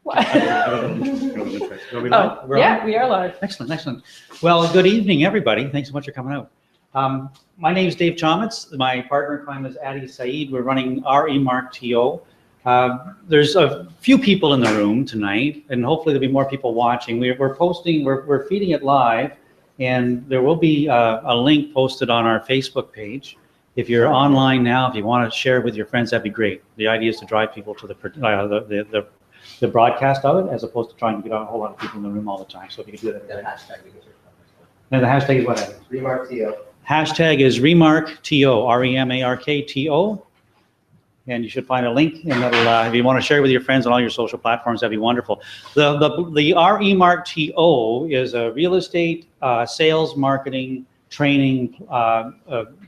Yeah, we are live. Excellent, excellent. Well, good evening, everybody. Thanks so much for coming out. My name is Dave Chalmers. My partner in crime is Adi Saeed. We're running RE-Mark TO. There's a few people in the room tonight, and hopefully there'll be more people watching. We're feeding it live, and there will be a link posted on our Facebook page. If you're online now, if you want to share with your friends, that'd be great. The idea is to drive people to the broadcast of it, as opposed to trying to get a whole lot of people in the room all the time. So if you could do that. The hashtag. And the hashtag is what? Remark TO. Hashtag is REMARK TO, REMARK-TO. And you should find a link, and that'll, if you want to share it with your friends on all your social platforms, that'd be wonderful. The RE-Mark TO is a real estate sales marketing training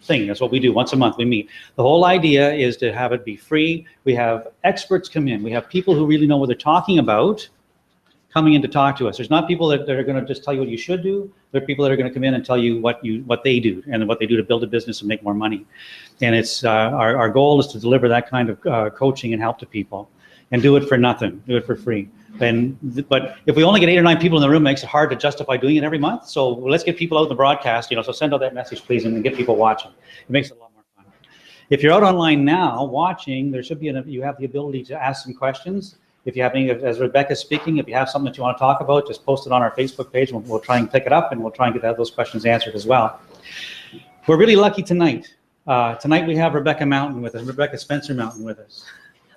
thing. That's what we do once a month. We meet. The whole idea is to have it be free. We have experts come in. We have people who really know what they're talking about coming in to talk to us. There's not people that are going to just tell you what you should do. There are people that are going to come in and tell you what they do and what they do to build a business and make more money. And it's our goal is to deliver that kind of coaching and help to people, and do it for nothing. Do it for free. But if we only get 8 or 9 people in the room, it makes it hard to justify doing it every month. So let's get people out in the broadcast, so send out that message, please, and get people watching. It makes it a lot more fun. If you're out online now watching, there should be you have the ability to ask some questions. If you have any, as Rebecca's speaking, if you have something that you want to talk about, just post it on our Facebook page, and we'll try and pick it up, and we'll try and get those questions answered as well. We're really lucky tonight. Tonight we have Rebecca Mountain with us, Rebecca Spencer Mountain with us.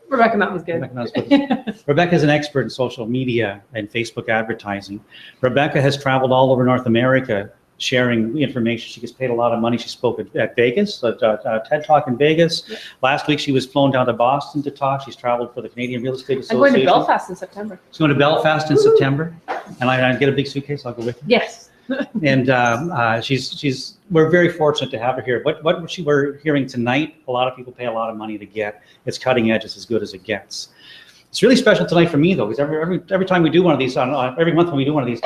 Rebecca Mountain's good. Rebecca is an expert in social media and Facebook advertising. Rebecca has traveled all over North America sharing information. She gets paid a lot of money. She spoke at Vegas, TED Talk in Vegas. Yeah. Last week she was flown down to Boston to talk. She's traveled for the Canadian Real Estate Association. I'm going to Belfast in September. She's going to Belfast in September. And I get a big suitcase, I'll go with you. Yes. And we're very fortunate to have her here. What we're hearing tonight, a lot of people pay a lot of money to get. It's cutting edge, it's as good as it gets. It's really special tonight for me though, because every time we do one of these, every month when we do one of these,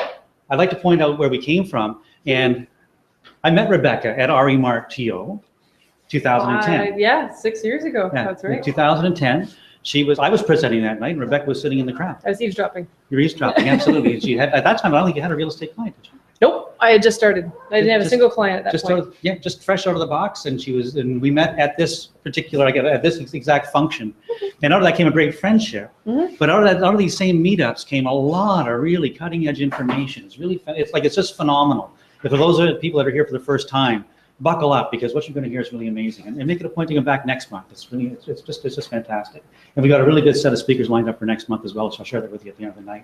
I'd like to point out where we came from. And I met Rebecca at RE-Mark TO, 2010. Yeah, 6 years ago. Yeah, that's right. In 2010. I was presenting that night, and Rebecca was sitting in the crowd. I was eavesdropping. You were eavesdropping, absolutely. At that time, I don't think you had a real estate client, did you? Nope, I had just started. I didn't have a single client at that point. Just fresh out of the box, and we met at this particular, at this exact function. And out of that came a great friendship. Mm-hmm. But out of these same meetups came a lot of really cutting edge information. It's just phenomenal. But for those of the people that are here for the first time, buckle up, because what you're going to hear is really amazing. And make it a point to come back next month. It's just fantastic. And we've got a really good set of speakers lined up for next month as well, so I'll share that with you at the end of the night.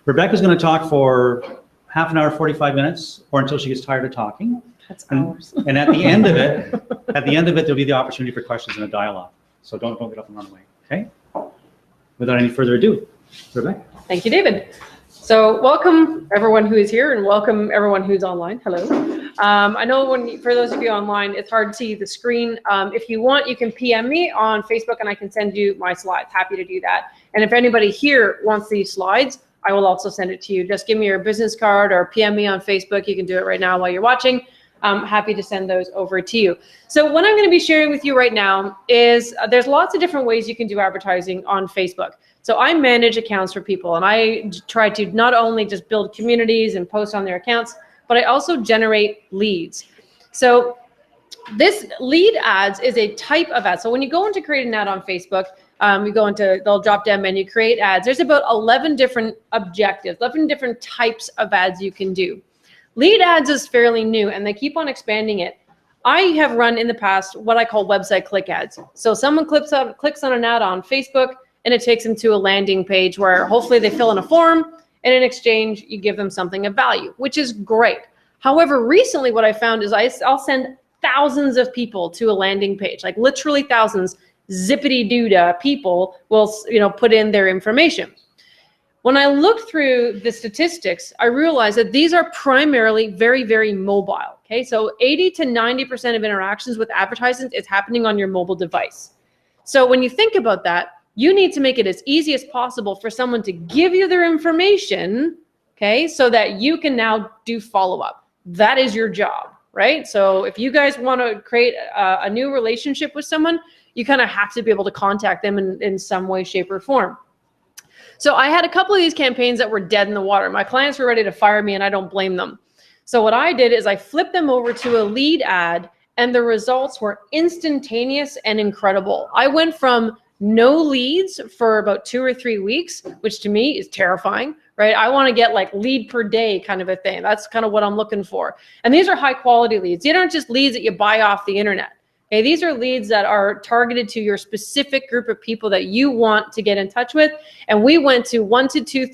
Rebecca's going to talk for half an hour, 45 minutes, or until she gets tired of talking. That's hours. And at the end of it, there'll be the opportunity for questions and a dialogue. So don't get up and run away, okay? Without any further ado, Rebecca. Thank you, David. So welcome everyone who is here, and welcome everyone who's online. Hello. I know for those of you online, it's hard to see the screen. If you want, you can PM me on Facebook and I can send you my slides. Happy to do that. And if anybody here wants these slides, I will also send it to you. Just give me your business card or PM me on Facebook. You can do it right now while you're watching. I'm happy to send those over to you. So what I'm going to be sharing with you right now is there's lots of different ways you can do advertising on Facebook. So I manage accounts for people, and I try to not only just build communities and post on their accounts, but I also generate leads. So this lead ads is a type of ad. So when you go into create an ad on Facebook, you go into the drop down menu, create ads. There's about 11 different objectives, 11 different types of ads you can do. Lead ads is fairly new, and they keep on expanding it. I have run in the past what I call website click ads. So someone clicks on an ad on Facebook, and it takes them to a landing page where hopefully they fill in a form, and in exchange, you give them something of value, which is great. However, recently what I found is I'll send thousands of people to a landing page, like literally thousands, zippity-doo-dah people will put in their information. When I looked through the statistics, I realized that these are primarily very, very mobile. Okay, so 80 to 90% of interactions with advertisements is happening on your mobile device. So when you think about that, you need to make it as easy as possible for someone to give you their information, okay, so that you can now do follow-up. That is your job, right? So if you guys want to create a new relationship with someone, you kind of have to be able to contact them in some way, shape, or form. So I had a couple of these campaigns that were dead in the water. My clients were ready to fire me, and I don't blame them. So what I did is I flipped them over to a lead ad, and the results were instantaneous and incredible. I went from no leads for about 2 or 3 weeks, which to me is terrifying, right? I want to get like lead per day kind of a thing. That's kind of what I'm looking for. And these are high quality leads. These aren't just leads that you buy off the internet. Okay, these are leads that are targeted to your specific group of people that you want to get in touch with. And we went to 1 to 2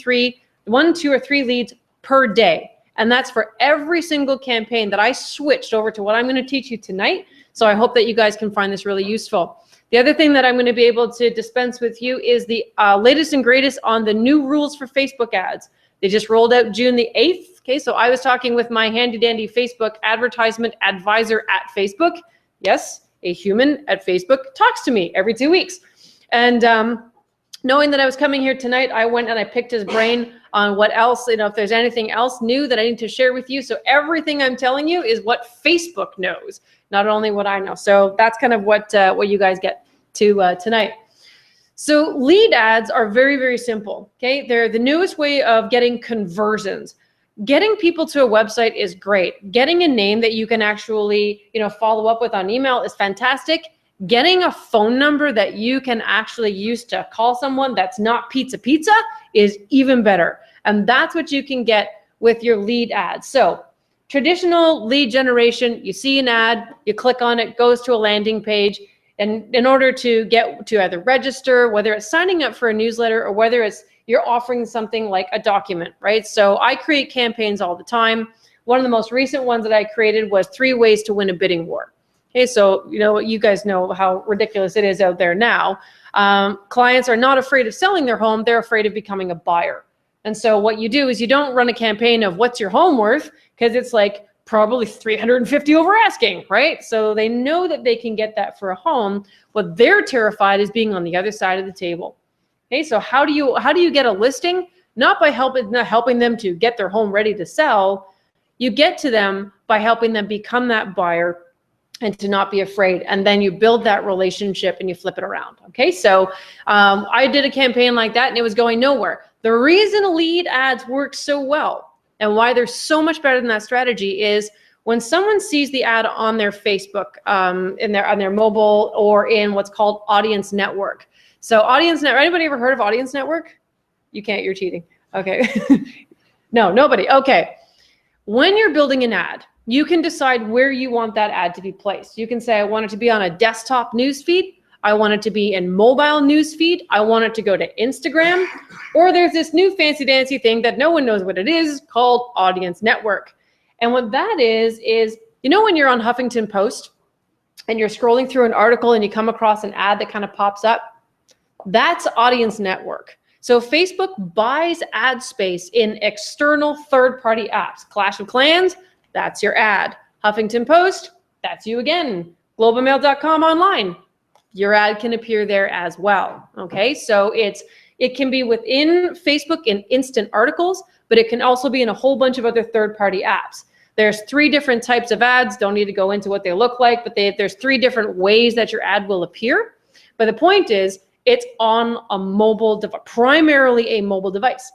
or 3 leads per day. And that's for every single campaign that I switched over to what I'm going to teach you tonight. So I hope that you guys can find this really useful. The other thing that I'm going to be able to dispense with you is the latest and greatest on the new rules for Facebook ads. They just rolled out June the 8th. Okay, so I was talking with my handy dandy Facebook advertisement advisor at Facebook. Yes, a human at Facebook talks to me every 2 weeks. And knowing that I was coming here tonight, I went and I picked his brain on what else, if there's anything else new that I need to share with you. So everything I'm telling you is what Facebook knows, not only what I know. So that's kind of what you guys get to tonight. So lead ads are very, very simple. Okay, they're the newest way of getting conversions. Getting people to a website is great. Getting a name that you can actually, follow up with on email is fantastic. Getting a phone number that you can actually use to call someone that's not pizza is even better. And that's what you can get with your lead ads. So traditional lead generation, you see an ad, you click on it, goes to a landing page. And in order to get to either register, whether it's signing up for a newsletter or whether it's you're offering something like a document, right? So I create campaigns all the time. One of the most recent ones that I created was 3 ways to win a bidding war. Okay, so you guys know how ridiculous it is out there now. Clients are not afraid of selling their home, they're afraid of becoming a buyer. And so what you do is you don't run a campaign of what's your home worth, because it's like probably 350 over asking, right? So they know that they can get that for a home. What they're terrified is being on the other side of the table. Okay, so how do you get a listing? Not by helping them to get their home ready to sell. You get to them by helping them become that buyer and to not be afraid. And then you build that relationship and you flip it around. Okay, so I did a campaign like that and it was going nowhere. The reason lead ads work so well and why they're so much better than that strategy is when someone sees the ad on their Facebook, on their mobile, or in what's called Audience Network. So Audience Network, anybody ever heard of Audience Network? You can't, you're cheating. Okay. No, nobody. Okay. When you're building an ad, you can decide where you want that ad to be placed. You can say, I want it to be on a desktop news feed. I want it to be in mobile news feed. I want it to go to Instagram. Or there's this new fancy dancy thing that no one knows what it is called Audience Network. And what that is when you're on Huffington Post and you're scrolling through an article and you come across an ad that kind of pops up, that's Audience Network. So Facebook buys ad space in external third-party apps. Clash of Clans, that's your ad. Huffington Post, that's you again. Globalmail.com online, your ad can appear there as well. Okay, so it can be within Facebook in instant articles, but it can also be in a whole bunch of other third-party apps. There's 3 different types of ads. Don't need to go into what they look like, but there's 3 different ways that your ad will appear. But the point is, it's on a mobile device, primarily a mobile device.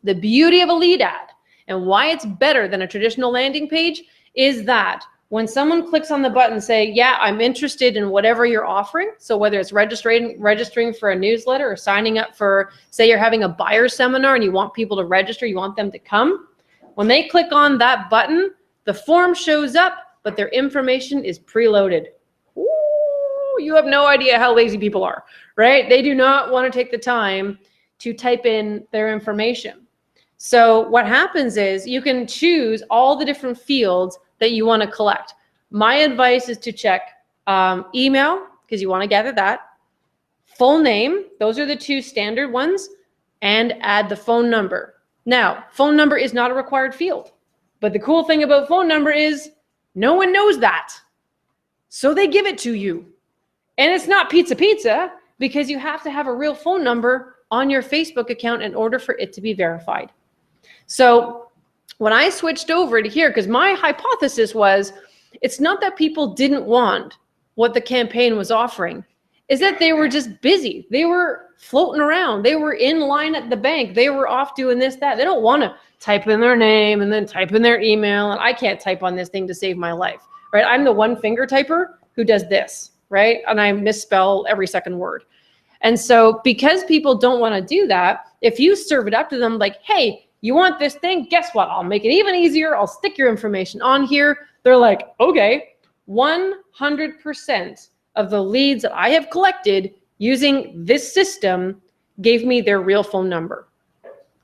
The beauty of a lead ad and why it's better than a traditional landing page is that when someone clicks on the button, say, yeah, I'm interested in whatever you're offering. So whether it's registering for a newsletter or signing up for, say you're having a buyer seminar and you want people to register, you want them to come. When they click on that button, the form shows up, but their information is preloaded. Ooh, you have no idea how lazy people are, right? They do not want to take the time to type in their information. So what happens is you can choose all the different fields that you want to collect. My advice is to check email, because you want to gather that, full name, those are the 2 standard ones, and add the phone number. Now, phone number is not a required field, but the cool thing about phone number is no one knows that. So they give it to you. And it's not pizza, because you have to have a real phone number on your Facebook account in order for it to be verified. So when I switched over to here, because my hypothesis was, it's not that people didn't want what the campaign was offering. is that they were just busy. They were floating around. They were in line at the bank. They were off doing this, that. They don't want to type in their name and then type in their email. And I can't type on this thing to save my life, right? I'm the one finger typer who does this, right? And I misspell every second word. And so because people don't want to do that, if you serve it up to them like, hey, you want this thing? Guess what? I'll make it even easier. I'll stick your information on here. They're like, okay. 100% of the leads that I have collected using this system gave me their real phone number.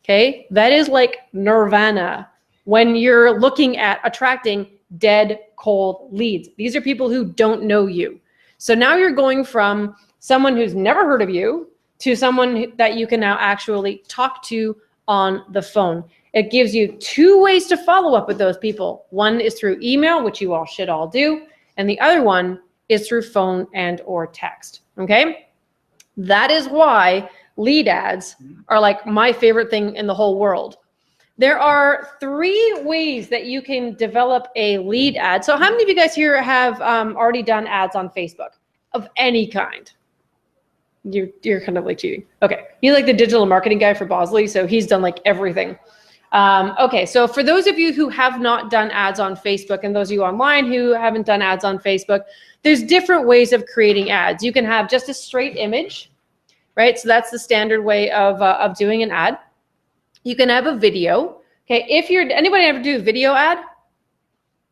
Okay, that is like nirvana when you're looking at attracting dead, cold leads. These are people who don't know you. So now you're going from someone who's never heard of you to someone that you can now actually talk to on the phone. It gives you 2 ways to follow up with those people. One is through email, which you all should all do. And the other one is through phone and or text, okay? That is why lead ads are like my favorite thing in the whole world. There are 3 ways that you can develop a lead ad. So how many of you guys here have already done ads on Facebook of any kind? You're kind of like cheating. Okay, you're like the digital marketing guy for Bosley, so he's done like everything. Okay, so for those of you who have not done ads on Facebook and those of you online who haven't done ads on Facebook, there's different ways of creating ads. You can have just a straight image, right? So that's the standard way of doing an ad. You can have a video. Okay, anybody ever do a video ad?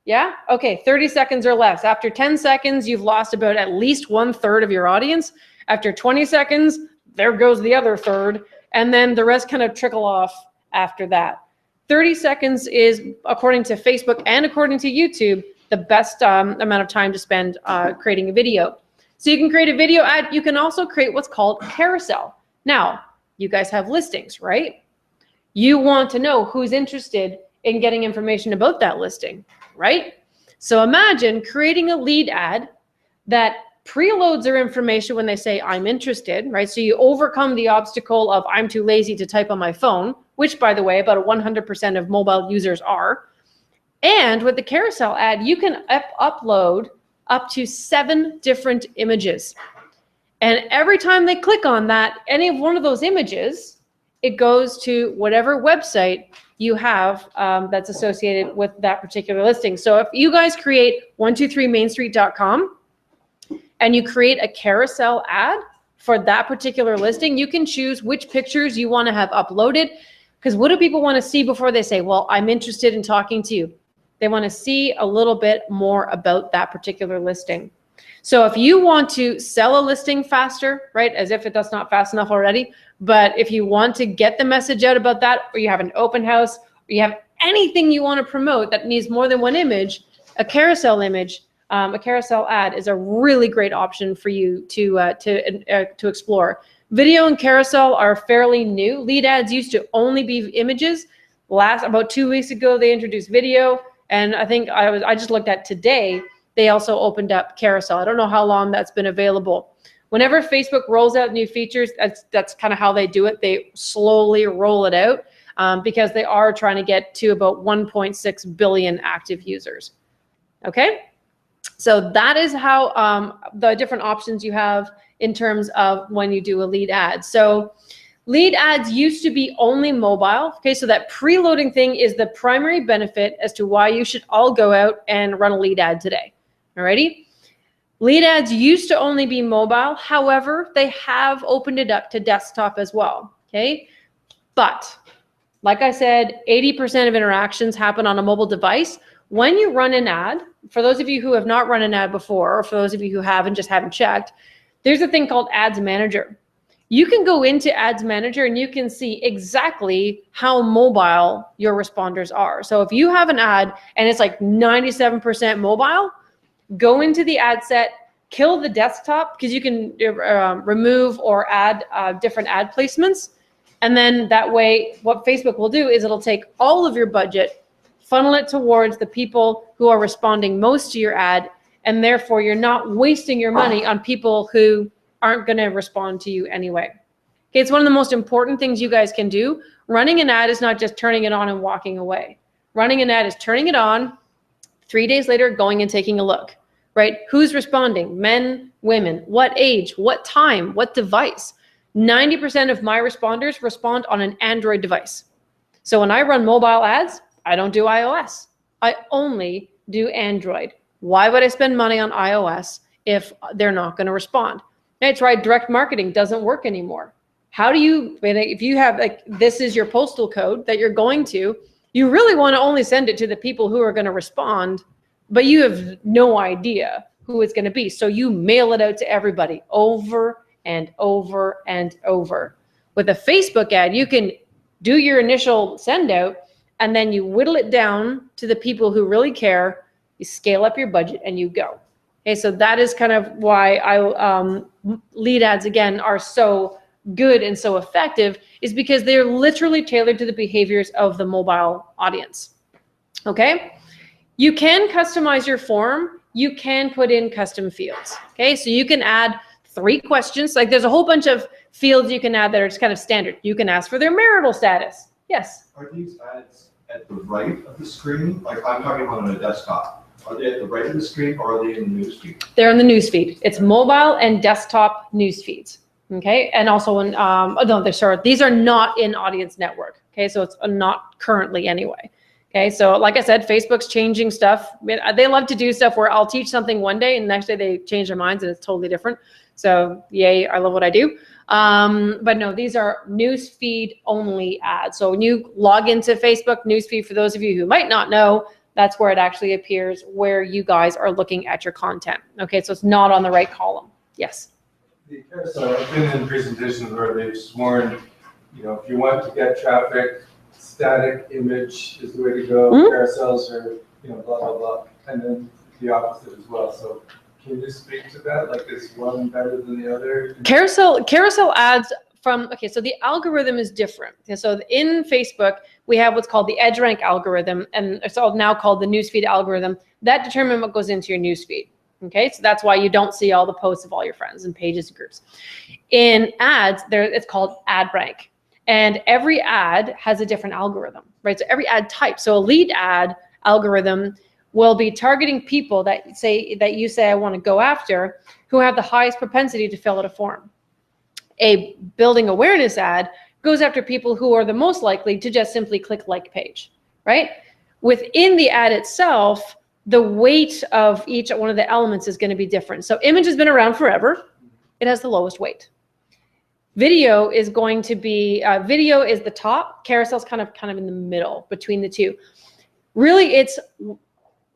Yeah? Okay, 30 seconds or less. After 10 seconds, you've lost about at least 1/3 of your audience. After 20 seconds, there goes the other third. And then the rest kind of trickle off after that. 30 seconds is, according to Facebook and according to YouTube, the best amount of time to spend creating a video. So you can create a video ad. You can also create what's called carousel. Now, you guys have listings, right? You want to know who's interested in getting information about that listing, right? So imagine creating a lead ad that preloads their information when they say, I'm interested, right? So you overcome the obstacle of I'm too lazy to type on my phone, which, by the way, about 100% of mobile users are. And with the carousel ad, you can upload up to 7 different images. And every time they click on that, any of one of those images, it goes to whatever website you have that's associated with that particular listing. So if you guys create 123mainstreet.com and you create a carousel ad for that particular listing, you can choose which pictures you want to have uploaded. Because what do people want to see before they say, well, I'm interested in talking to you? They want to see a little bit more about that particular listing. So if you want to sell a listing faster, right, as if that's not fast enough already, but if you want to get the message out about that, or you have an open house, or you have anything you want to promote that needs more than one image, a carousel image, a carousel ad is a really great option for you to explore. Video and carousel are fairly new. Lead ads used to only be images. About 2 weeks ago, they introduced video. And I think I just looked at today, they also opened up carousel. I don't know how long that's been available. Whenever Facebook rolls out new features, that's kind of how they do it. They slowly roll it out because they are trying to get to about 1.6 billion active users. Okay? So that is how the different options you have in terms of when you do a lead ad. So lead ads used to be only mobile. Okay, so that preloading thing is the primary benefit as to why you should all go out and run a lead ad today. Alrighty? Lead ads used to only be mobile. However, they have opened it up to desktop as well. Okay, but like I said, 80% of interactions happen on a mobile device. When you run an ad, for those of you who have not run an ad before, or for those of you who have and just haven't checked, there's a thing called Ads Manager. You can go into Ads Manager and you can see exactly how mobile your responders are. So if you have an ad and it's like 97% mobile, go into the ad set, kill the desktop, because you can remove or add different ad placements. And then that way, what Facebook will do is it'll take all of your budget, funnel it towards the people who are responding most to your ad, and therefore you're not wasting your money on people who aren't going to respond to you anyway. Okay, it's one of the most important things you guys can do. Running an ad is not just turning it on and walking away. Running an ad is turning it on, 3 days later going and taking a look, right? Who's responding? Men women, what age, what time, what device. 90% of my responders respond on an Android device. So when I run mobile ads, I don't do iOS. I only do Android. Why would I spend money on iOS if they're not going to respond? I tried direct marketing, doesn't work anymore. How do you, if you have like, this is your postal code that you're going to, you really want to only send it to the people who are going to respond, but you have no idea who it's going to be. So you mail it out to everybody over and over and over. With a Facebook ad, you can do your initial send out and then you whittle it down to the people who really care. You scale up your budget and you go. Okay, so that is kind of why lead ads again are so good and so effective, is because they're literally tailored to the behaviors of the mobile audience. Okay, you can customize your form. You can put in custom fields. Okay, so you can add 3 questions. Like there's a whole bunch of fields you can add that are just kind of standard. You can ask for their marital status. Yes. Are these ads at the right of the screen? Like I'm talking about on a desktop. Are they at the right of the screen or are they in the newsfeed? They're in the newsfeed. It's mobile and desktop news feeds. Okay, and also in, these are not in Audience Network. Okay, so it's not currently anyway. Okay, so like I said, Facebook's changing stuff. They love to do stuff where I'll teach something one day and the next day they change their minds and it's totally different. So yay, I love what I do. But no, these are newsfeed only ads. So when you log into Facebook newsfeed, for those of you who might not know, that's where it actually appears where you guys are looking at your content. Okay, so it's not on the right column. Yes. So I've been in presentations where they've sworn, you know, if you want to get traffic, static image is the way to go. Carousels are, you know, blah, blah, blah. And then the opposite as well. So can you speak to that? Like, is one better than the other? Carousel ads okay, so the algorithm is different. And so in Facebook, we have what's called the EdgeRank algorithm, and it's all now called the newsfeed algorithm. That determines what goes into your newsfeed. Okay, so that's why you don't see all the posts of all your friends and pages and groups. In ads, it's called AdRank. And every ad has a different algorithm, right? So every ad type. So a lead ad algorithm will be targeting people that you say I want to go after, who have the highest propensity to fill out a form. A building awareness ad goes after people who are the most likely to just simply click like page, right? Within the ad itself, the weight of each one of the elements is going to be different. So image has been around forever. It has the lowest weight. Video is going to be, video is the top, carousel's kind of in the middle between the two. Really, it's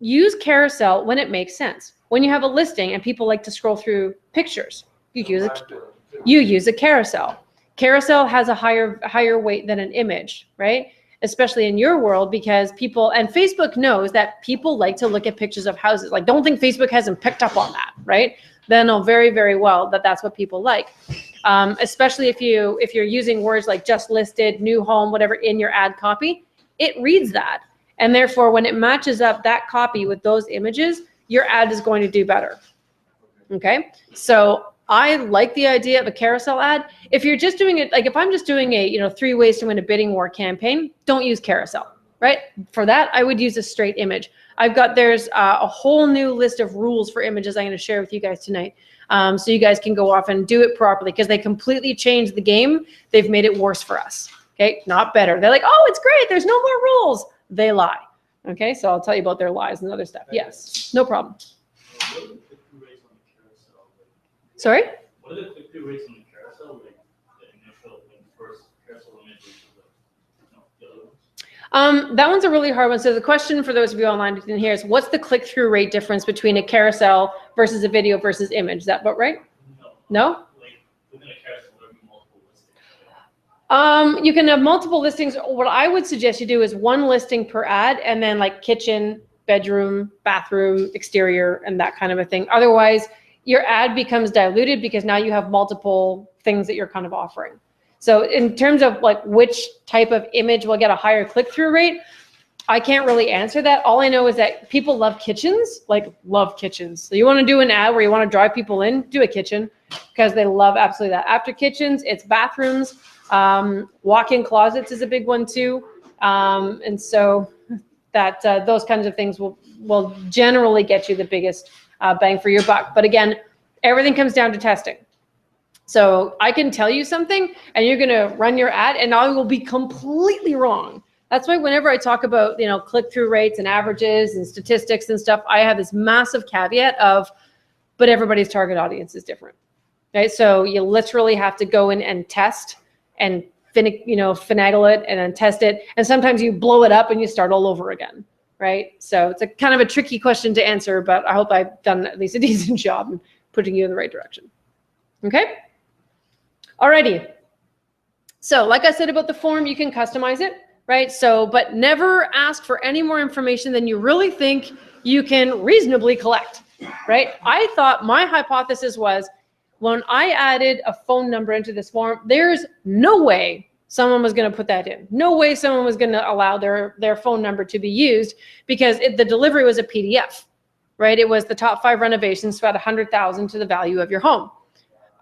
use carousel when it makes sense. When you have a listing and people like to scroll through pictures, you use a carousel. Carousel has a higher weight than an image, right? Especially in your world, because people, and Facebook knows that people like to look at pictures of houses. Like, don't think Facebook hasn't picked up on that, right? They know very, very well that that's what people like. Especially if you're using words like just listed, new home, whatever in your ad copy, it reads that. And therefore, when it matches up that copy with those images, your ad is going to do better. Okay, so I like the idea of a carousel ad. If you're just doing it, like if I'm just doing a 3 ways to win a bidding war campaign, don't use carousel, right? For that, I would use a straight image. There's a whole new list of rules for images I'm going to share with you guys tonight. So you guys can go off and do it properly, because they completely changed the game. They've made it worse for us. Okay, not better. They're like, oh, it's great. There's no more rules. They lie. Okay, so I'll tell you about their lies and other stuff. Yes, no problem. Sorry? What are the click-through rates on the carousel, like the initial first carousel image the other ones? That one's a really hard one. So the question for those of you online who didn't hear is, what's the click-through rate difference between a carousel versus a video versus image? Is that about right? No? Like within a carousel, there would be multiple listings. You can have multiple listings. What I would suggest you do is 1 listing per ad, and then like kitchen, bedroom, bathroom, exterior, and that kind of a thing. Otherwise, your ad becomes diluted because now you have multiple things that you're kind of offering. So in terms of like which type of image will get a higher click-through rate, I can't really answer that. All I know is that people love kitchens, love kitchens. So you want to do an ad where you want to drive people in, do a kitchen, because they love absolutely that. After kitchens, it's bathrooms. Walk-in closets is a big one too. And so that those kinds of things will generally get you the biggest bang for your buck. But again, Everything comes down to testing. So I can tell you something and you're going to run your ad and I will be completely wrong. That's why whenever I talk about, you know, click-through rates and averages and statistics and stuff, I have this massive caveat of, but everybody's target audience is different, right? So you literally have to go in and test and finagle it and then test it. And sometimes you blow it up and you start all over again, right? So it's a kind of a tricky question to answer, but I hope I've done at least a decent job in putting you in the right direction. Okay? Alrighty. So like I said about the form, you can customize it, right? So, but never ask for any more information than you really think you can reasonably collect, right? I thought my hypothesis was when I added a phone number into this form, there's no way someone was going to put that in. No way someone was going to allow their phone number to be used because the delivery was a PDF, right? It was the top 5 renovations to add 100,000 to the value of your home.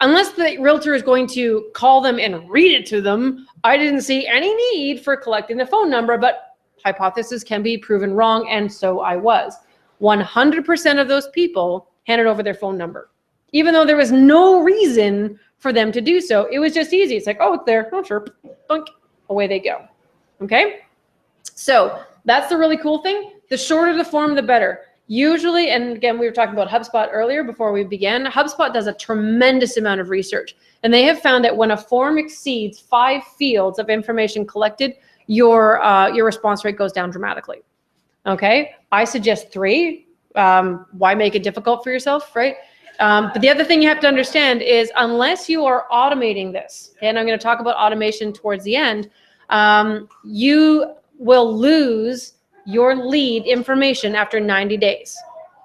Unless the realtor is going to call them and read it to them, I didn't see any need for collecting the phone number, but hypothesis can be proven wrong, and so I was. 100% of those people handed over their phone number, even though there was no reason for them to do so. It was just easy. It's like, oh, it's there. Oh, sure. Bunk. Away they go. Okay? So that's the really cool thing. The shorter the form, the better. Usually, and again, we were talking about HubSpot earlier before we began. HubSpot does a tremendous amount of research, and they have found that when a form exceeds 5 fields of information collected, your response rate goes down dramatically. Okay, I suggest 3. Why make it difficult for yourself, right? But the other thing you have to understand is unless you are automating this, okay, and I'm going to talk about automation towards the end, you will lose your lead information after 90 days.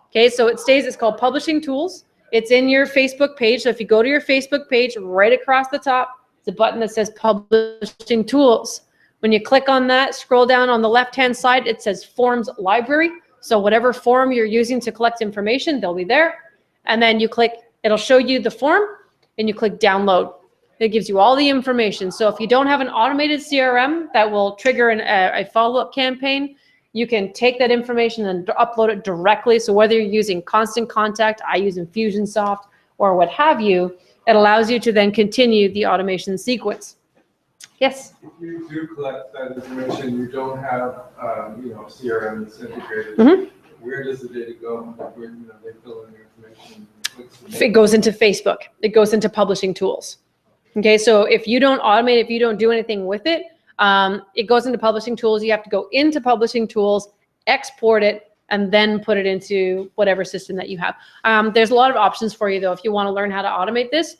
Okay, so it's called Publishing Tools. It's in your Facebook page. So if you go to your Facebook page, right across the top, it's a button that says Publishing Tools. When you click on that, scroll down on the left-hand side, it says Forms Library. So whatever form you're using to collect information, they'll be there. And then you click, it'll show you the form, and you click Download. It gives you all the information. So if you don't have an automated CRM that will trigger a follow-up campaign, you can take that information and upload it directly. So whether you're using Constant Contact, I use Infusionsoft, or what have you, it allows you to then continue the automation sequence. Yes? If you do collect that information, you don't have, CRM that's integrated. Where does the data go? Where, they fill in the information. It goes into Facebook. It goes into Publishing Tools. Okay, so if you don't automate, if you don't do anything with it, it goes into Publishing Tools. You have to go into Publishing Tools, export it, and then put it into whatever system that you have. There's a lot of options for you, though, if you want to learn how to automate this.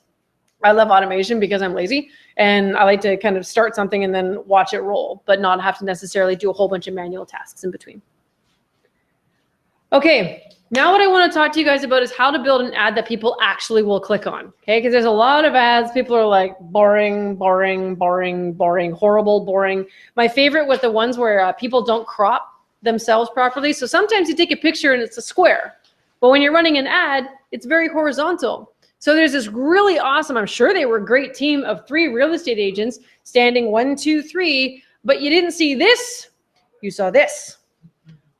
I love automation because I'm lazy, and I like to kind of start something and then watch it roll, but not have to necessarily do a whole bunch of manual tasks in between. Okay, now what I want to talk to you guys about is how to build an ad that people actually will click on, okay? Because there's a lot of ads, people are like, boring, boring, boring, boring, horrible, boring. My favorite was the ones where people don't crop themselves properly. So sometimes you take a picture and it's a square, but when you're running an ad, it's very horizontal. So there's this really awesome, I'm sure they were a great team of 3 real estate agents standing 1, 2, 3, but you didn't see this, you saw this,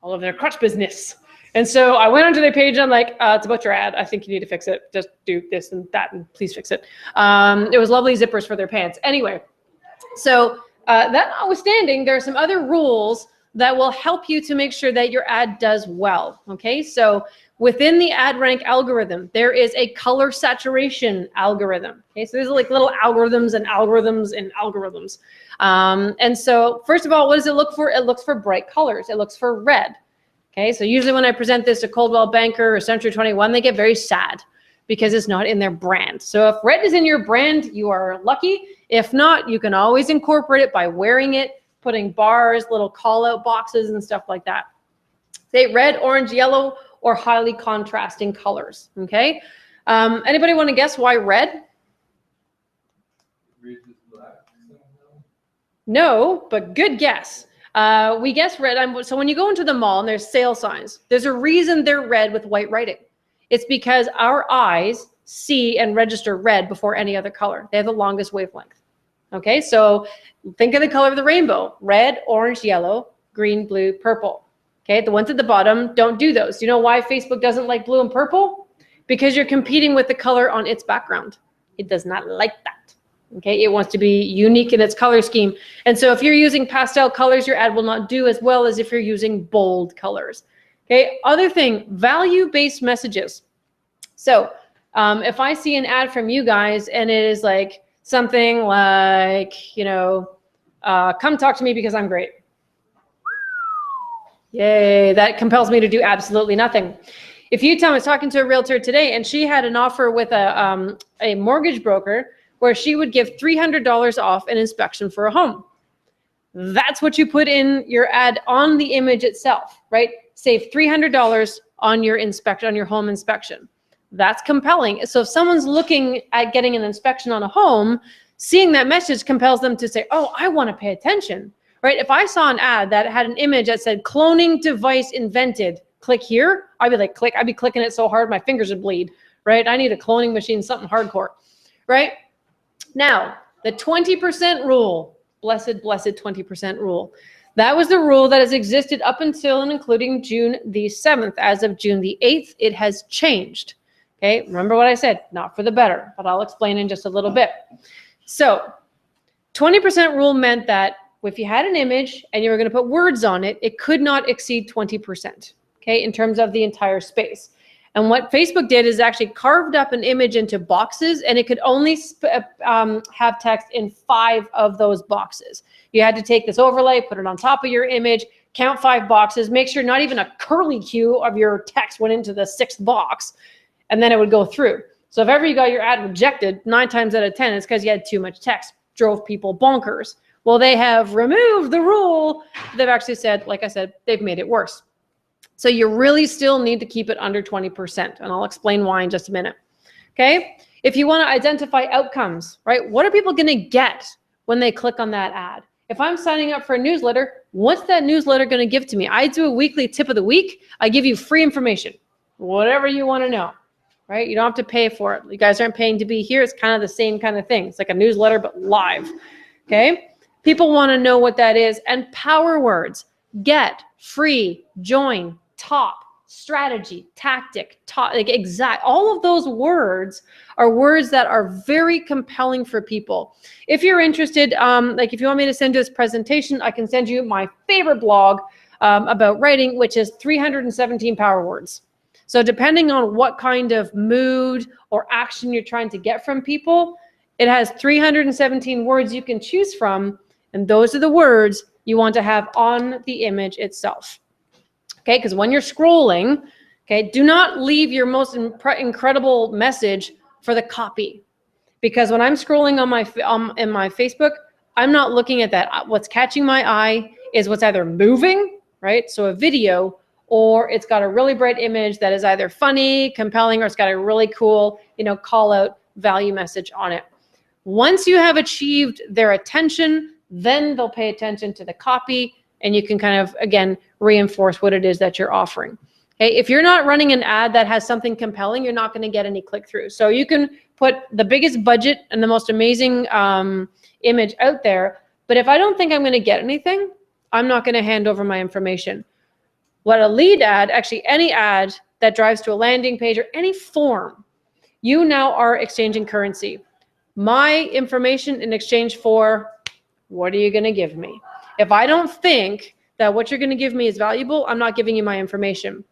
all of their crutch business. And so I went onto their page and I'm like, it's about your ad. I think you need to fix it. Just do this and that and please fix it. It was lovely zippers for their pants. Anyway, so that notwithstanding, there are some other rules that will help you to make sure that your ad does well, okay? So within the ad rank algorithm, there is a color saturation algorithm, okay? So there's like little algorithms and algorithms and algorithms. And so first of all, what does it look for? It looks for bright colors. It looks for red. Okay, so usually when I present this to Coldwell Banker or Century 21, they get very sad because it's not in their brand. So if red is in your brand, you are lucky. If not, you can always incorporate it by wearing it, putting bars, little call out boxes and stuff like that. Say red, orange, yellow, or highly contrasting colors, okay? Anybody want to guess why red? Red is black. No, but good guess. We guess red. So when you go into the mall and there's sale signs, there's a reason they're red with white writing. It's because our eyes see and register red before any other color. They have the longest wavelength. Okay, so think of the color of the rainbow: red, orange, yellow, green, blue, purple. Okay, the ones at the bottom, don't do those. Do you know why Facebook doesn't like blue and purple? because you're competing with the color on its background. It does not like that. Okay, it wants to be unique in its color scheme. And so if you're using pastel colors, your ad will not do as well as if you're using bold colors. Okay, other thing, value-based messages. So if I see an ad from you guys and it is like something like, you know, come talk to me because I'm great. Yay, that compels me to do absolutely nothing. If you tell me, I was talking to a realtor today and she had an offer with a mortgage broker where she would give $300 off an inspection for a home. That's what you put in your ad on the image itself, right? Save $300 on your inspection, on your home inspection. That's compelling. So if someone's looking at getting an inspection on a home, seeing that message compels them to say, oh, I want to pay attention, right? If I saw an ad that had an image that said cloning device invented, click here, I'd be like, click. I'd be clicking it so hard my fingers would bleed, right? I need a cloning machine, something hardcore, right? Now, the 20% rule, blessed 20% rule. That was the rule that has existed up until and including June the 7th. As of June the 8th, it has changed. Okay, remember what I said, not for the better, but I'll explain in just a little bit. So 20% rule meant that if you had an image and you were going to put words on it, it could not exceed 20%, okay, in terms of the entire space. And what Facebook did is actually carved up an image into boxes, and it could only have text in 5 of those boxes. You had to take this overlay, put it on top of your image, count 5 boxes, make sure not even a curly Q of your text went into the 6th box, and then it would go through. So if ever you got your ad rejected, 9 times out of 10, it's because you had too much text, drove people bonkers. Well, they have removed the rule. They've actually said, like I said, they've made it worse. So you really still need to keep it under 20%, and I'll explain why in just a minute. Okay? If you want to identify outcomes, right? What are people going to get when they click on that ad? If I'm signing up for a newsletter, what's that newsletter going to give to me? I do a weekly tip of the week. I give you free information, whatever you want to know, right? You don't have to pay for it. You guys aren't paying to be here. It's kind of the same kind of thing. It's like a newsletter, but live. Okay? People want to know what that is. And power words: get, free, join, top, strategy, tactic, like exact. All of those words are words that are very compelling for people. If you're interested, like if you want me to send you this presentation, I can send you my favorite blog about writing, which is 317 power words. So depending on what kind of mood or action you're trying to get from people, it has 317 words you can choose from, and those are the words you want to have on the image itself. Okay, because when you're scrolling, okay, do not leave your most incredible message for the copy. Because when I'm scrolling on my in my Facebook, I'm not looking at that. What's catching my eye is what's either moving, right? So a video, or it's got a really bright image that is either funny, compelling, or it's got a really cool, you know, call out value message on it. Once you have achieved their attention, then they'll pay attention to the copy, and you can kind of, again, reinforce what it is that you're offering. Okay, if you're not running an ad that has something compelling, you're not going to get any click-through. So you can put the biggest budget and the most amazing image out there, but if I don't think I'm going to get anything, I'm not going to hand over my information. What a lead ad, actually any ad that drives to a landing page or any form, you now are exchanging currency. My information in exchange for, what are you going to give me? If I don't think that what you're going to give me is valuable, I'm not giving you my information.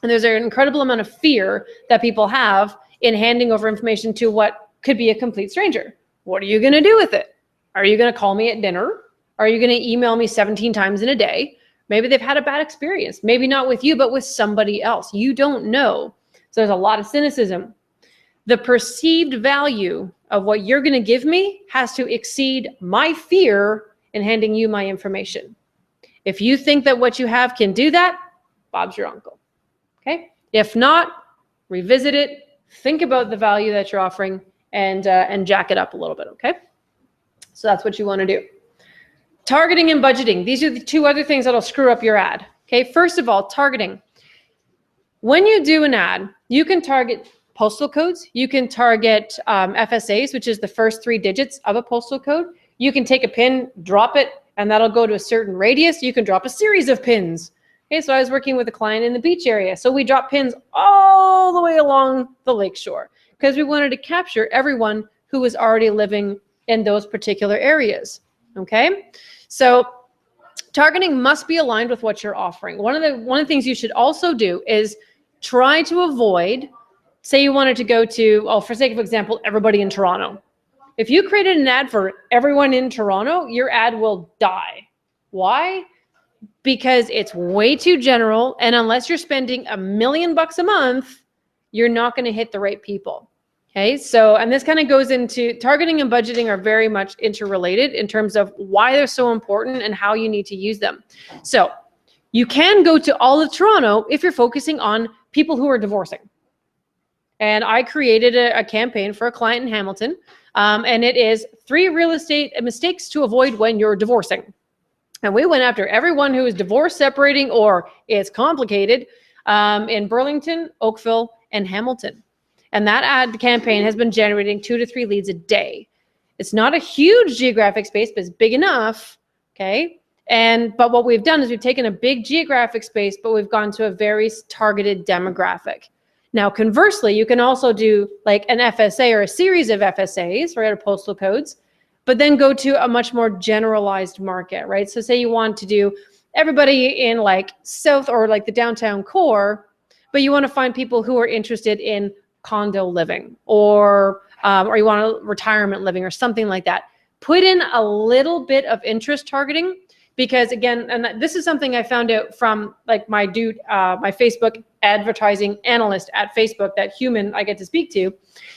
And there's an incredible amount of fear that people have in handing over information to what could be a complete stranger. What are you going to do with it? Are you going to call me at dinner? Are you going to email me 17 times in a day? Maybe they've had a bad experience. Maybe not with you, but with somebody else. You don't know. So there's a lot of cynicism. The perceived value of what you're going to give me has to exceed my fear in handing you my information. If you think that what you have can do that, Bob's your uncle. Okay? If not, revisit it, think about the value that you're offering, and jack it up a little bit, okay? So that's what you want to do. Targeting and budgeting. These are the 2 other things that'll screw up your ad. Okay, first of all, targeting. When you do an ad, you can target postal codes. You can target FSAs, which is the first 3 digits of a postal code. You can take a pin, drop it, and that'll go to a certain radius. You can drop a series of pins. Okay, so I was working with a client in the beach area. So we dropped pins all the way along the lakeshore because we wanted to capture everyone who was already living in those particular areas. Okay, so targeting must be aligned with what you're offering. One of the things you should also do is try to avoid, say you wanted to go to, oh, for sake of example, everybody in Toronto. If you created an ad for everyone in Toronto, your ad will die. Why? Because it's way too general, and unless you're spending $1 million a month, you're not going to hit the right people. Okay, so, and this kind of goes into targeting and budgeting are very much interrelated in terms of why they're so important and how you need to use them. So you can go to all of Toronto if you're focusing on people who are divorcing. And I created a campaign for a client in Hamilton, and it is 3 real estate mistakes to avoid when you're divorcing. And we went after everyone who is divorced, separating, or it's complicated in Burlington, Oakville, and Hamilton. And that ad campaign has been generating 2 to 3 leads a day. It's not a huge geographic space, but it's big enough, okay? But what we've done is we've taken a big geographic space, but we've gone to a very targeted demographic. Now, conversely, you can also do like an FSA or a series of FSAs, right, or postal codes, but then go to a much more generalized market, right? So say you want to do everybody in like South or like the downtown core, but you want to find people who are interested in condo living or you want a retirement living or something like that. Put in a little bit of interest targeting, because again, and this is something I found out from like my dude, my Facebook advertising analyst at Facebook, that human I get to speak to.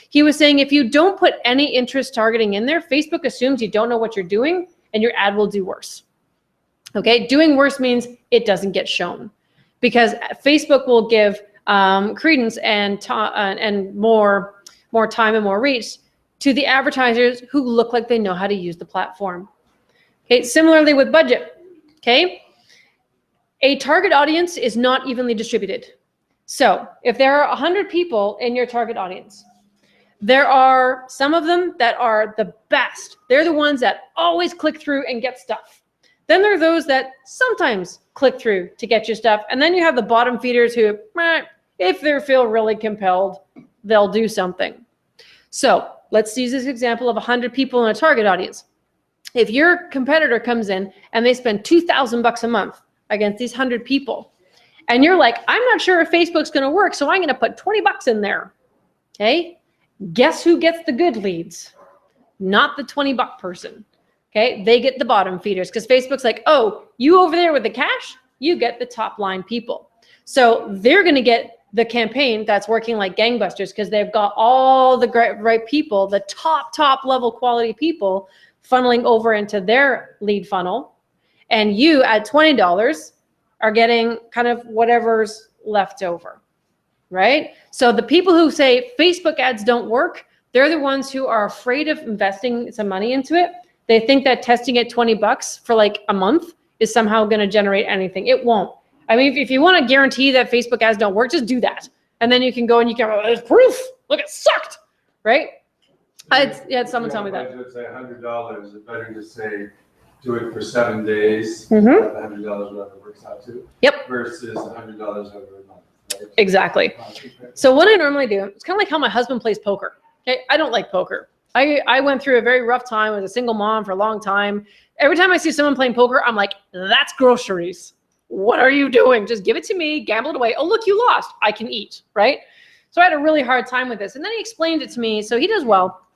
He was saying if you don't put any interest targeting in there, Facebook assumes you don't know what you're doing and your ad will do worse. Okay, doing worse means it doesn't get shown, because Facebook will give credence and more time and more reach to the advertisers who look like they know how to use the platform. Okay, similarly with budget, okay? A target audience is not evenly distributed. So if there are 100 people in your target audience, there are some of them that are the best. They're the ones that always click through and get stuff. Then there are those that sometimes click through to get your stuff. And then you have the bottom feeders who, if they feel really compelled, they'll do something. So let's use this example of 100 people in a target audience. If your competitor comes in and they spend $2,000 a month against these 100 people, and you're like, I'm not sure if Facebook's going to work, so I'm going to put $20 in there. Okay. Guess who gets the good leads? Not the $20 person. Okay. They get the bottom feeders, because Facebook's like, oh, you over there with the cash, you get the top line people. So they're going to get the campaign that's working like gangbusters, because they've got all the right people, the top level quality people funneling over into their lead funnel. And you at $20 are getting kind of whatever's left over, right? So the people who say Facebook ads don't work, they're the ones who are afraid of investing some money into it. They think that testing at $20 for like a month is somehow going to generate anything. It won't. I mean, if you want to guarantee that Facebook ads don't work, just do that. And then you can go and you can, there's proof. Look, it sucked, right? I had someone tell me that. Budget, say $100, it's better to say, do it for 7 days, Mm-hmm. $100 whatever it works out to. Yep. Versus $100 over a month. Right? Exactly. So what I normally do, it's kind of like how my husband plays poker. Okay, I don't like poker. I went through a very rough time as a single mom for a long time. Every time I see someone playing poker, I'm like, that's groceries. What are you doing? Just give it to me, gamble it away. Oh, look, you lost. I can eat, right? So I had a really hard time with this. And then he explained it to me. So he does well.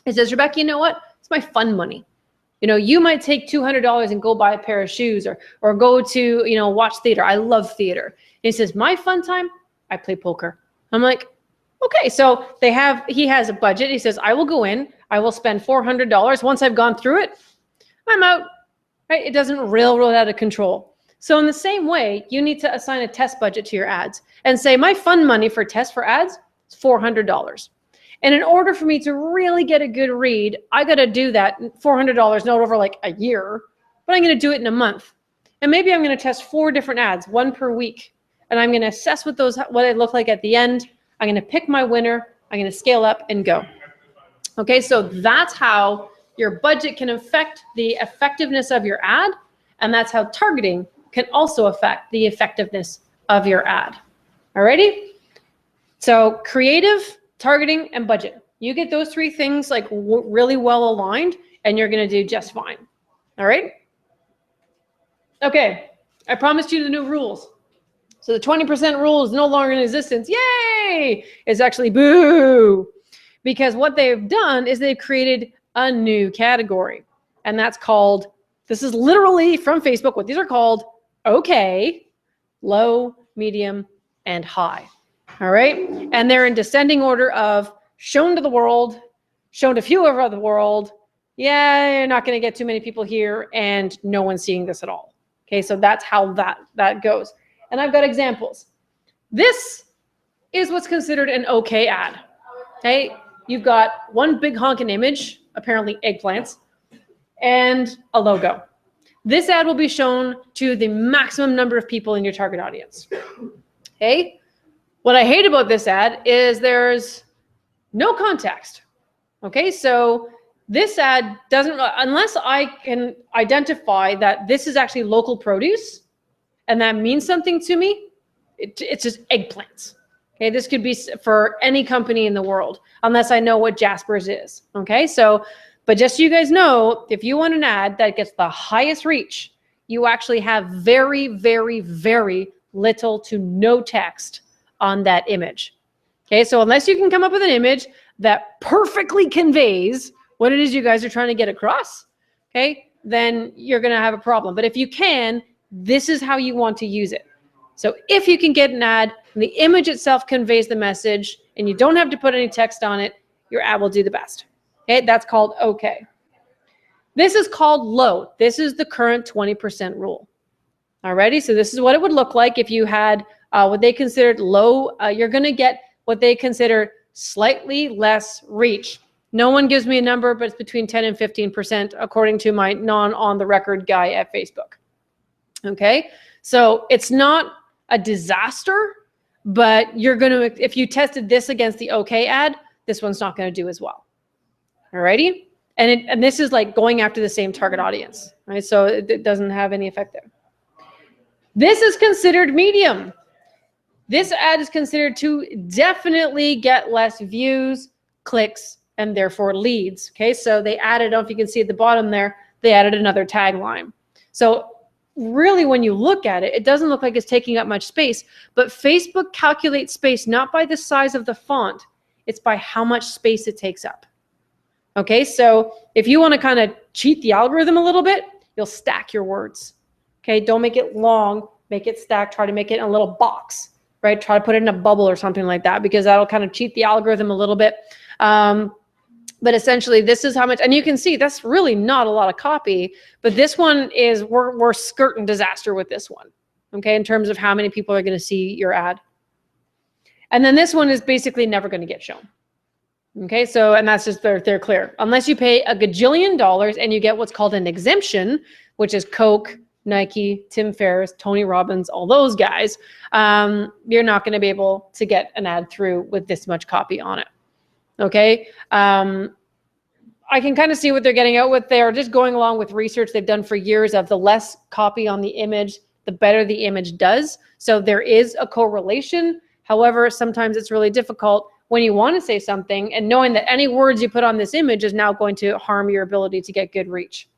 He says, Rebecca, you know what? It's my fun money. You know, you might take $200 and go buy a pair of shoes or go to, you know, watch theater. I love theater. And he says, my fun time, I play poker. I'm like, okay. So he has a budget. He says, I will go in, I will spend $400. Once I've gone through it, I'm out, right? It doesn't railroad out of control. So in the same way, you need to assign a test budget to your ads and say, my fun money for tests for ads is $400. And in order for me to really get a good read, I got to do that $400, not over like a year, but I'm going to do it in a month. And maybe I'm going to test 4 different ads, 1 per week. And I'm going to assess what they look like at the end. I'm going to pick my winner. I'm going to scale up and go. Okay, so that's how your budget can affect the effectiveness of your ad. And that's how targeting can also affect the effectiveness of your ad. Alrighty? So creative, targeting, and budget. You get those three things like really well aligned and you're gonna do just fine. All right? Okay, I promised you the new rules. So the 20% rule is no longer in existence. Yay! It's actually boo. Because what they've done is they've created a new category. And that's called, this is literally from Facebook, what these are called, okay, low, medium, and high. All right? And they're in descending order of shown to the world, shown to few over the world. Yeah, you're not going to get too many people here, and no one's seeing this at all. Okay, so that's how that goes. And I've got examples. This is what's considered an okay ad. Okay, you've got one big honking image, apparently eggplants, and a logo. This ad will be shown to the maximum number of people in your target audience. Okay, what I hate about this ad is there's no context. Okay, so this ad doesn't, unless I can identify that this is actually local produce and that means something to me, it's just eggplants. Okay, this could be for any company in the world, unless I know what Jasper's is. Okay, so, but just so you guys know, if you want an ad that gets the highest reach, you actually have very, very, very little to no text on that image. Okay, so unless you can come up with an image that perfectly conveys what it is you guys are trying to get across, okay, then you're going to have a problem. But if you can, this is how you want to use it. So if you can get an ad and the image itself conveys the message and you don't have to put any text on it, your ad will do the best. Okay, that's called okay. This is called low. This is the current 20% rule. Alrighty, so this is what it would look like if you had what they considered low. You're going to get what they consider slightly less reach. No one gives me a number, but it's between 10 and 15%, according to my non-on-the-record guy at Facebook. Okay, so it's not a disaster, but you're going to, if you tested this against the okay ad, this one's not going to do as well. Alrighty, and this is like going after the same target audience, right? So it doesn't have any effect there. This is considered medium. This ad is considered to definitely get less views, clicks, and therefore leads. Okay, so they added, I don't know if you can see at the bottom there, they added another tagline. So really, when you look at it, it doesn't look like it's taking up much space, but Facebook calculates space not by the size of the font, it's by how much space it takes up. Okay, so if you want to kind of cheat the algorithm a little bit, you'll stack your words. Okay, don't make it long, make it stacked, try to make it in a little box, right? Try to put it in a bubble or something like that, because that'll kind of cheat the algorithm a little bit. But essentially, this is how much, and you can see that's really not a lot of copy, but this one is, we're skirting disaster with this one, okay, in terms of how many people are going to see your ad. And then this one is basically never going to get shown. Okay, so, and that's just, they're clear. Unless you pay a gajillion dollars and you get what's called an exemption, which is Coke, Nike, Tim Ferriss, Tony Robbins, all those guys, you're not going to be able to get an ad through with this much copy on it. Okay, I can kind of see what they're getting out with. They're just going along with research they've done for years of the less copy on the image, the better the image does. So there is a correlation. However, sometimes it's really difficult when you want to say something and knowing that any words you put on this image is now going to harm your ability to get good reach.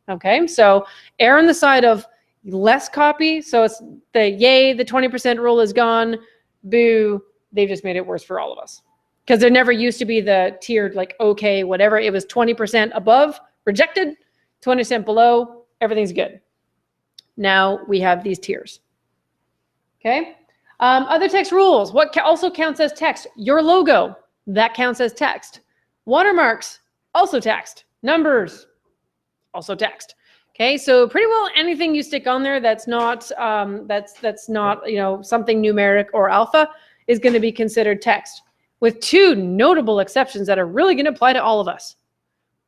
Okay, so err on the side of less copy. So it's the yay, the 20% rule is gone. Boo, they've just made it worse for all of us. Because there never used to be the tiered, like, okay, whatever. It was 20% above, rejected, 20% below, everything's good. Now we have these tiers. Okay. Other text rules. What also counts as text? Your logo, that counts as text. Watermarks, also text. Numbers, also text. Okay, so pretty well anything you stick on there that's not that's not, you know, something numeric or alpha is going to be considered text, with two notable exceptions that are really going to apply to all of us.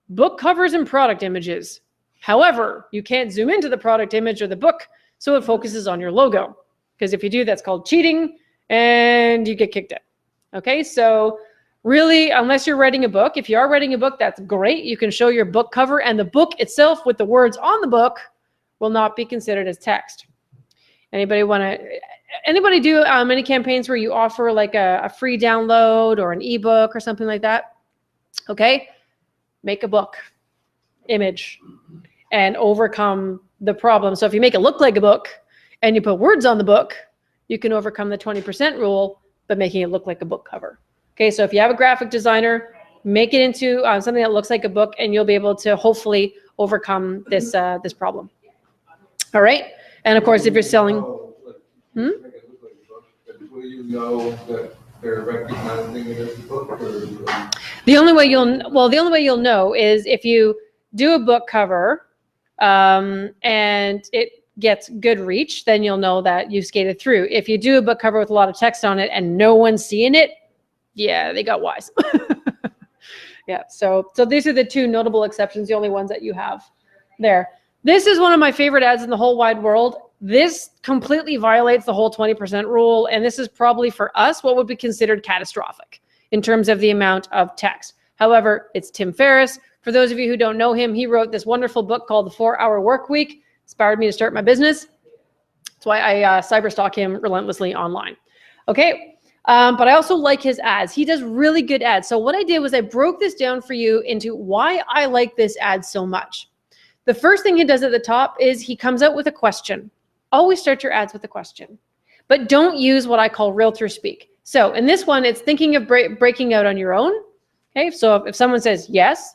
Book covers and product images. However, you can't zoom into the product image or the book, so it focuses on your logo. Because if you do, that's called cheating and you get kicked out. Okay, so really, unless you're writing a book, if you are writing a book, that's great. You can show your book cover, and the book itself with the words on the book will not be considered as text. Anybody do any campaigns where you offer like a free download or an ebook or something like that? Okay, make a book image and overcome the problem. So if you make it look like a book and you put words on the book, you can overcome the 20% rule by making it look like a book cover. Okay, so if you have a graphic designer, make it into something that looks like a book, and you'll be able to hopefully overcome this this problem. All right, and of course, if you're selling, Will you know that they're recognizing it as a book, or? the only way you'll know is if you do a book cover and it gets good reach, then you'll know that you've skated through. If you do a book cover with a lot of text on it and no one's seeing it, yeah, they got wise. Yeah, so these are the two notable exceptions, the only ones that you have there. This is one of my favorite ads in the whole wide world. This completely violates the whole 20% rule, and this is probably for us what would be considered catastrophic in terms of the amount of text. However, it's Tim Ferriss. For those of you who don't know him, he wrote this wonderful book called The 4-Hour Workweek. Inspired me to start my business. That's why I cyberstalk him relentlessly online. Okay, but I also like his ads. He does really good ads. So what I did was I broke this down for you into why I like this ad so much. The first thing he does at the top is he comes out with a question. Always start your ads with a question, but don't use what I call realtor speak. So in this one, it's thinking of breaking out on your own. Okay, so if someone says yes,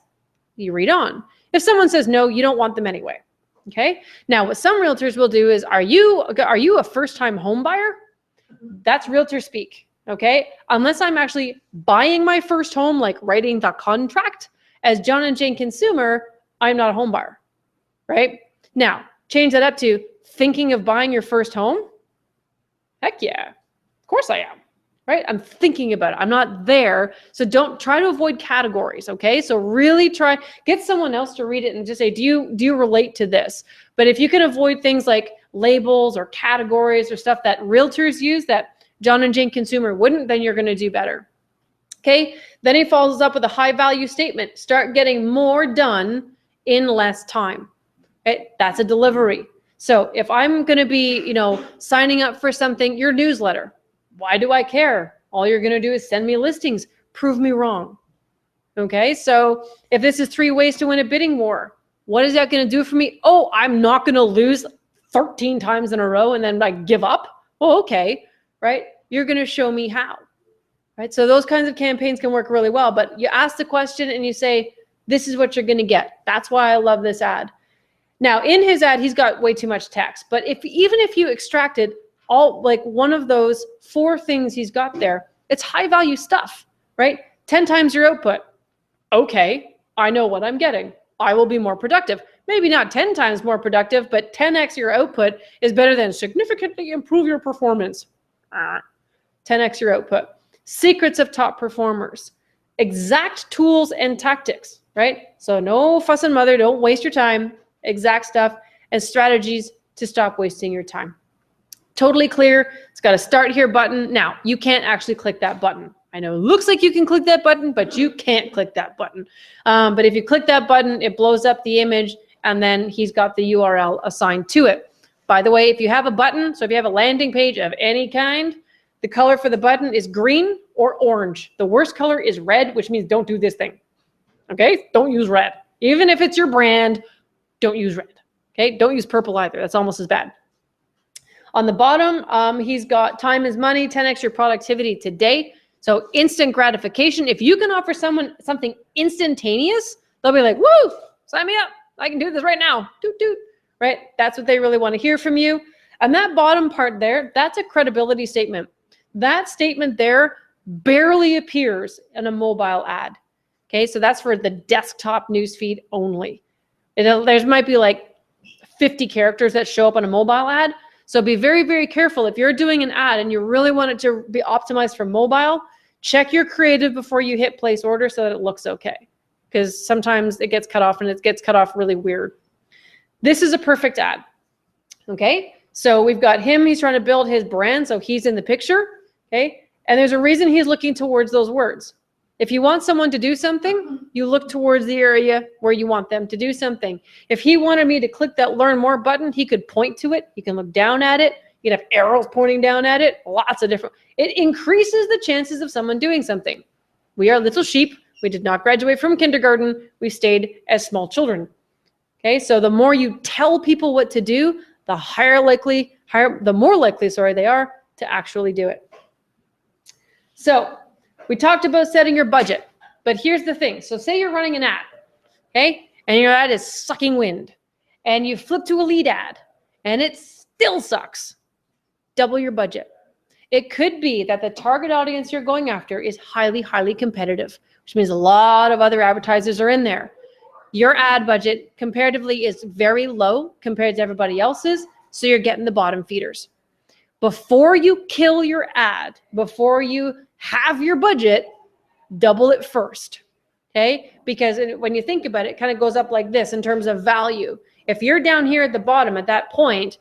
you read on. If someone says no, you don't want them anyway. Okay, now what some realtors will do is, are you a first-time home buyer? That's realtor speak. Okay, unless I'm actually buying my first home, like writing the contract, as John and Jane consumer, I'm not a home buyer. Right? Now, change that up to thinking of buying your first home. Heck yeah, of course I am. Right? I'm thinking about it. I'm not there. So don't try to avoid categories. Okay. So really get someone else to read it and just say, do you relate to this? But if you can avoid things like labels or categories or stuff that realtors use that John and Jane consumer wouldn't, then you're going to do better. Okay. Then he follows up with a high value statement. Start getting more done in less time. Okay. That's a delivery. So if I'm going to be, signing up for something, your newsletter, why do I care? All you're going to do is send me listings. Prove me wrong. Okay, so if this is 3 ways to win a bidding war, what is that going to do for me? Oh, I'm not going to lose 13 times in a row and then like give up. Oh, okay, right? You're going to show me how, right? So those kinds of campaigns can work really well, but you ask the question and you say, this is what you're going to get. That's why I love this ad. Now in his ad, he's got way too much text, but even if you extracted one of those 4 things he's got there, it's high value stuff, right? 10 times your output. Okay, I know what I'm getting. I will be more productive. Maybe not 10 times more productive, but 10x your output is better than significantly improve your performance. 10x your output. Secrets of top performers. Exact tools and tactics, right? So no fuss and mother, don't waste your time. Exact stuff and strategies to stop wasting your time. Totally clear. It's got a start here button. Now, you can't actually click that button. I know it looks like you can click that button, but you can't click that button. But if you click that button, it blows up the image, and then he's got the URL assigned to it. By the way, if you have a button, so if you have a landing page of any kind, the color for the button is green or orange. The worst color is red, which means don't do this thing. Okay? Don't use red. Even if it's your brand, don't use red. Okay? Don't use purple either. That's almost as bad. On the bottom, he's got time is money, 10x your productivity today. So instant gratification. If you can offer someone something instantaneous, they'll be like, woo, sign me up. I can do this right now. Doot, doot. Right? That's what they really want to hear from you. And that bottom part there, that's a credibility statement. That statement there barely appears in a mobile ad. Okay, so that's for the desktop newsfeed only. There might be like 50 characters that show up on a mobile ad. So be very, very careful. If you're doing an ad and you really want it to be optimized for mobile, check your creative before you hit place order so that it looks okay. Because sometimes it gets cut off and it gets cut off really weird. This is a perfect ad. Okay, so we've got him. He's trying to build his brand, so he's in the picture. Okay, and there's a reason he's looking towards those words. If you want someone to do something, you look towards the area where you want them to do something. If he wanted me to click that learn more button, he could point to it. You can look down at it. You could have arrows pointing down at it, lots of different, it increases the chances of someone doing something. We are little sheep. We did not graduate from kindergarten. We stayed as small children. Okay, so the more you tell people what to do, the more likely they are to actually do it. So we talked about setting your budget, but here's the thing. So say you're running an ad, okay, and your ad is sucking wind, and you flip to a lead ad, and it still sucks. Double your budget. It could be that the target audience you're going after is highly, highly competitive, which means a lot of other advertisers are in there. Your ad budget comparatively is very low compared to everybody else's, so you're getting the bottom feeders. Before you kill your ad, before you have your budget, double it first, okay? Because when you think about it, it kind of goes up like this in terms of value. If you're down here at the bottom at that point,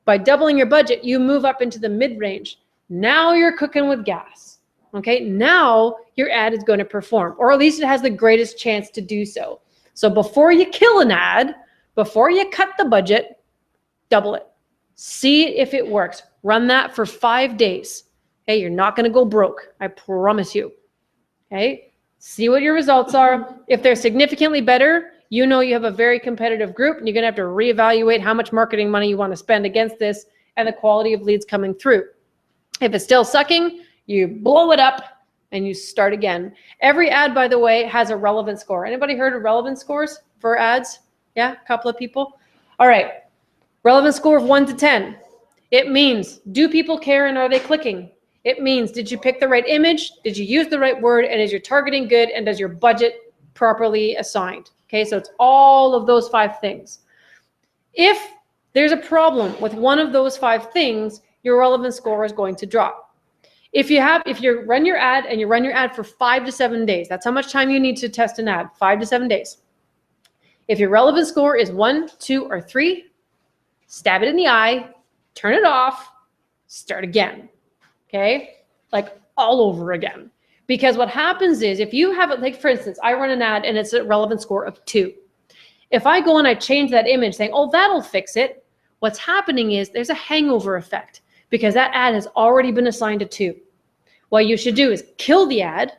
by doubling your budget, you move up into the mid-range. Now you're cooking with gas, okay? Now your ad is going to perform, or at least it has the greatest chance to do so. So before you kill an ad, before you cut the budget, double it. See if it works. Run that for 5 days. Okay, you're not going to go broke. I promise you. Okay, see what your results are. If they're significantly better, you know you have a very competitive group, and you're going to have to reevaluate how much marketing money you want to spend against this and the quality of leads coming through. If it's still sucking, you blow it up and you start again. Every ad, by the way, has a relevance score. Anybody heard of relevance scores for ads? Yeah, a couple of people. All right, relevance score of 1 to 10. It means, do people care and are they clicking? It means, did you pick the right image? Did you use the right word? And is your targeting good? And does your budget properly assigned? Okay, so it's all of those 5 things. If there's a problem with one of those 5 things, your relevance score is going to drop. If you run your ad and you run your ad for 5 to 7 days, that's how much time you need to test an ad, 5 to 7 days. If your relevance score is 1, 2, or 3, stab it in the eye, turn it off, start again. Okay, like all over again. Because what happens is if you have it, like for instance, I run an ad and it's a relevance score of 2. If I go and I change that image saying, oh, that'll fix it, what's happening is there's a hangover effect because that ad has already been assigned a 2. What you should do is kill the ad,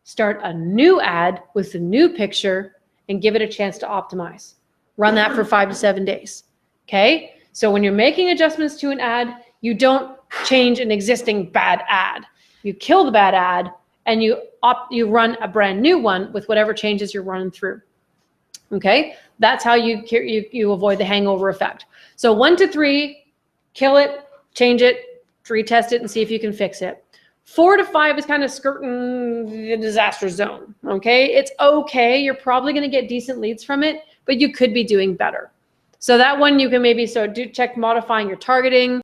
start a new ad with a new picture, and give it a chance to optimize. Run that for 5 to 7 days. Okay, so when you're making adjustments to an ad, you don't change an existing bad ad. You kill the bad ad and you run a brand new one with whatever changes you're running through. Okay, that's how you avoid the hangover effect. So 1 to 3, kill it, change it, retest it, and see if you can fix it. 4 to 5 is kind of skirting the disaster zone. Okay, it's okay. You're probably going to get decent leads from it, but you could be doing better. So that one you can maybe check modifying your targeting,